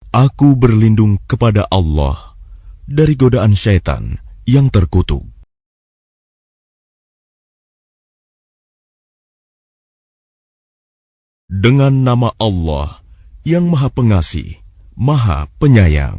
Aku berlindung kepada Allah dari godaan syaitan yang terkutuk. Dengan nama Allah yang Maha Pengasih, Maha Penyayang.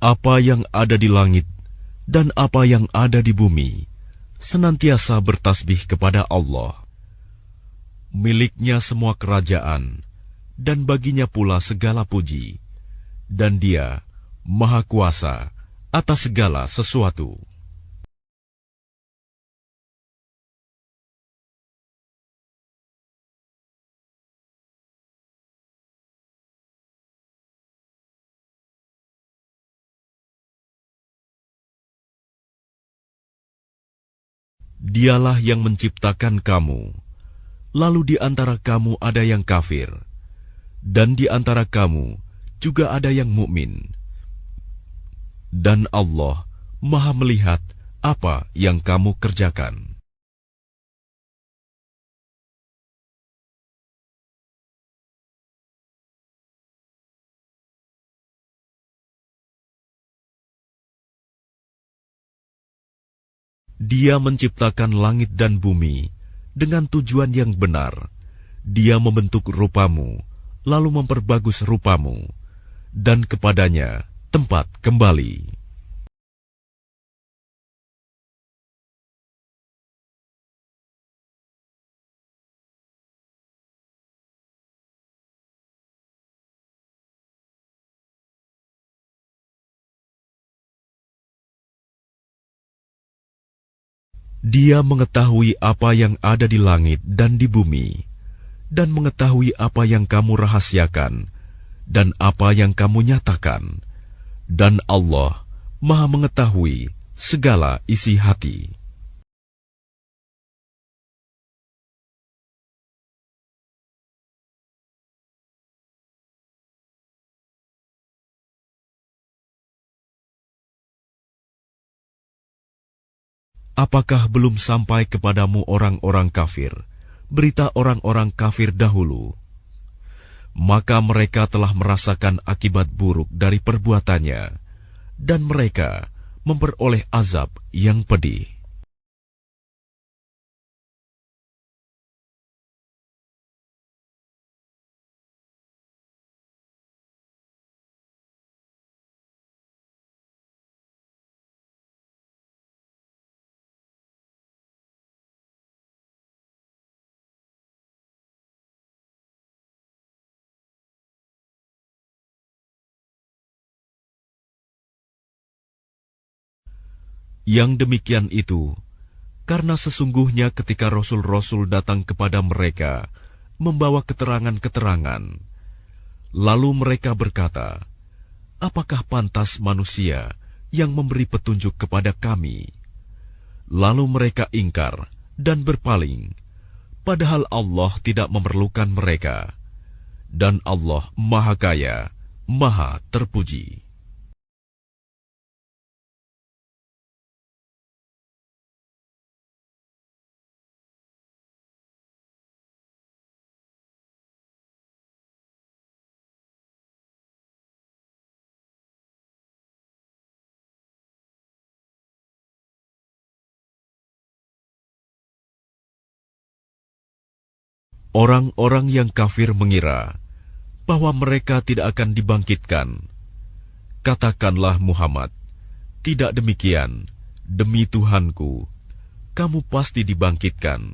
Apa yang ada di langit dan apa yang ada di bumi senantiasa bertasbih kepada Allah. Miliknya semua kerajaan, dan baginya pula segala puji, dan Dia Maha Kuasa atas segala sesuatu. Dialah yang menciptakan kamu, lalu di antara kamu ada yang kafir, dan di antara kamu juga ada yang mukmin. Dan Allah Maha melihat apa yang kamu kerjakan. Dia menciptakan langit dan bumi dengan tujuan yang benar. Dia membentuk rupamu, lalu memperbagus rupamu, dan kepadanya tempat kembali. Dia mengetahui apa yang ada di langit dan di bumi, dan mengetahui apa yang kamu rahasiakan dan apa yang kamu nyatakan. Dan Allah Maha mengetahui segala isi hati. Apakah belum sampai kepadamu orang-orang kafir, berita orang-orang kafir dahulu? Maka mereka telah merasakan akibat buruk dari perbuatannya, dan mereka memperoleh azab yang pedih. Yang demikian itu, karena sesungguhnya ketika Rasul-Rasul datang kepada mereka, membawa keterangan-keterangan, lalu mereka berkata, apakah pantas manusia yang memberi petunjuk kepada kami? Lalu mereka ingkar dan berpaling, padahal Allah tidak memerlukan mereka, dan Allah Maha Kaya, Maha Terpuji. Orang-orang yang kafir mengira bahwa mereka tidak akan dibangkitkan. Katakanlah Muhammad, tidak demikian, demi Tuhanku, kamu pasti dibangkitkan.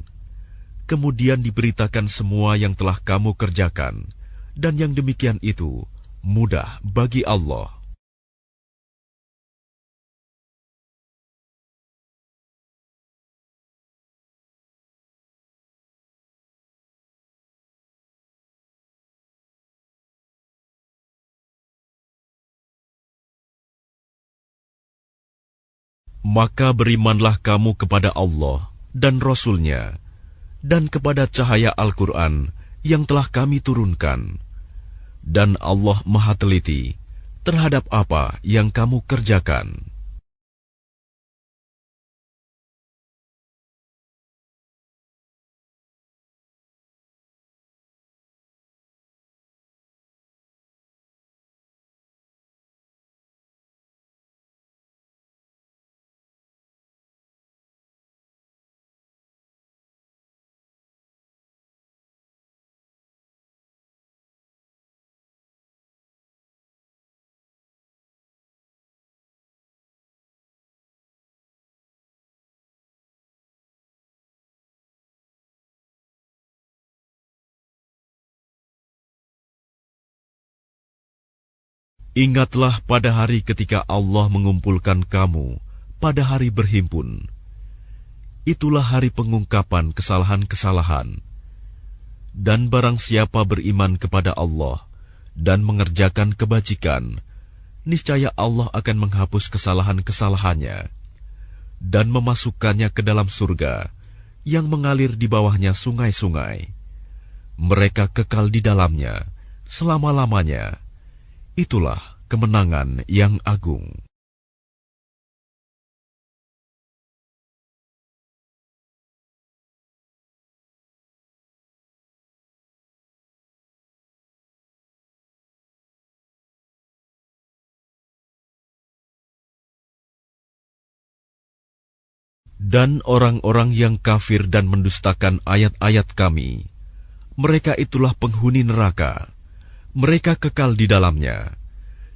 Kemudian diberitakan semua yang telah kamu kerjakan, dan yang demikian itu mudah bagi Allah. Maka berimanlah kamu kepada Allah dan Rasul-Nya, dan kepada cahaya Al-Quran yang telah kami turunkan, dan Allah Maha Teliti terhadap apa yang kamu kerjakan. Ingatlah pada hari ketika Allah mengumpulkan kamu pada hari berhimpun. Itulah hari pengungkapan kesalahan-kesalahan. Dan barang siapa beriman kepada Allah dan mengerjakan kebajikan, niscaya Allah akan menghapus kesalahan-kesalahannya dan memasukkannya ke dalam surga yang mengalir di bawahnya sungai-sungai. Mereka kekal di dalamnya selama-lamanya. Itulah kemenangan yang agung. Dan orang-orang yang kafir dan mendustakan ayat-ayat kami, mereka itulah penghuni neraka. Mereka kekal di dalamnya,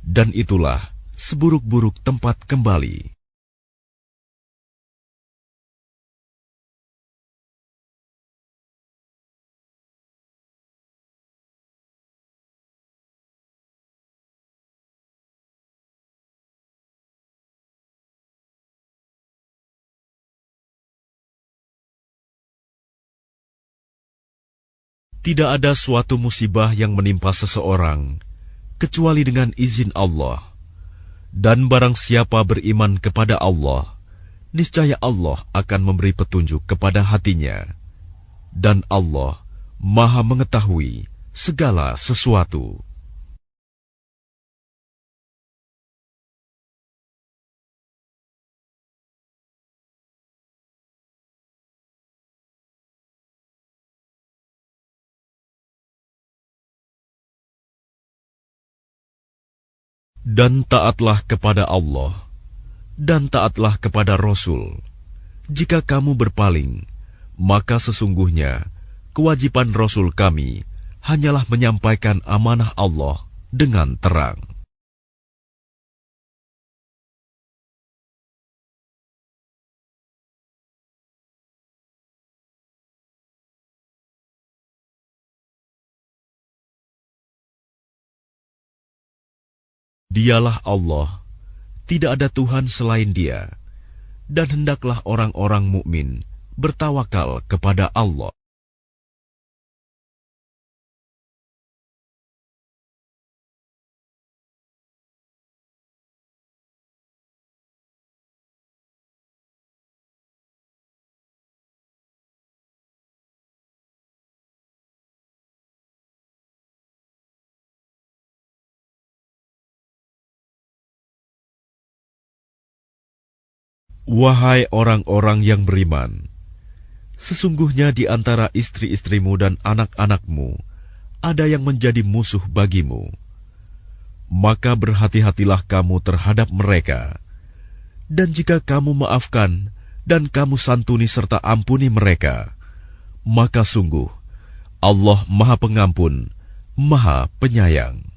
dan itulah seburuk-buruk tempat kembali. Tidak ada suatu musibah yang menimpa seseorang kecuali dengan izin Allah. Dan barang siapa beriman kepada Allah, niscaya Allah akan memberi petunjuk kepada hatinya. Dan Allah Maha mengetahui segala sesuatu. Dan taatlah kepada Allah, dan taatlah kepada Rasul. Jika kamu berpaling, maka sesungguhnya kewajiban Rasul kami hanyalah menyampaikan amanah Allah dengan terang. Dialah Allah, tidak ada Tuhan selain Dia, dan hendaklah orang-orang mukmin bertawakal kepada Allah. Wahai orang-orang yang beriman, sesungguhnya di antara istri-istrimu dan anak-anakmu ada yang menjadi musuh bagimu. Maka berhati-hatilah kamu terhadap mereka. Dan jika kamu maafkan dan kamu santuni serta ampuni mereka, maka sungguh Allah Maha Pengampun, Maha Penyayang.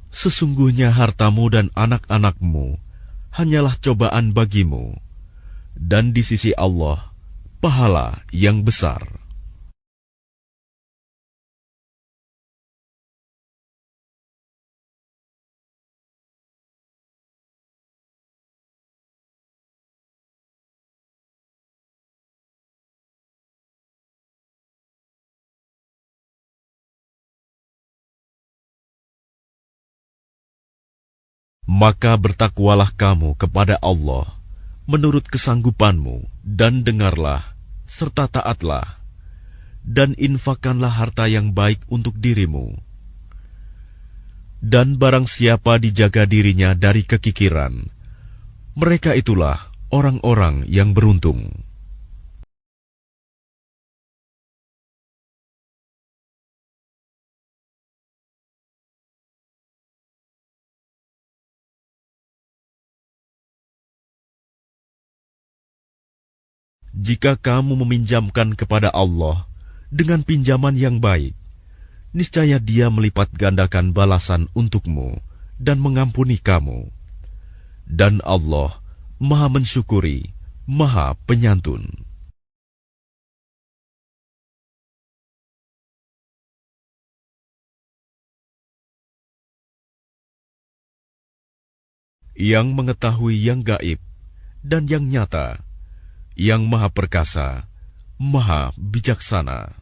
Sesungguhnya hartamu dan anak-anakmu hanyalah cobaan bagimu, dan di sisi Allah pahala yang besar. Maka bertakwalah kamu kepada Allah menurut kesanggupanmu, dan dengarlah, serta taatlah, dan infakkanlah harta yang baik untuk dirimu. Dan barang siapa dijaga dirinya dari kekikiran, mereka itulah orang-orang yang beruntung. Jika kamu meminjamkan kepada Allah dengan pinjaman yang baik, niscaya Dia melipat gandakan balasan untukmu dan mengampuni kamu. Dan Allah Maha mensyukuri, Maha penyantun. Yang mengetahui yang gaib dan yang nyata, yang Maha perkasa, Maha bijaksana.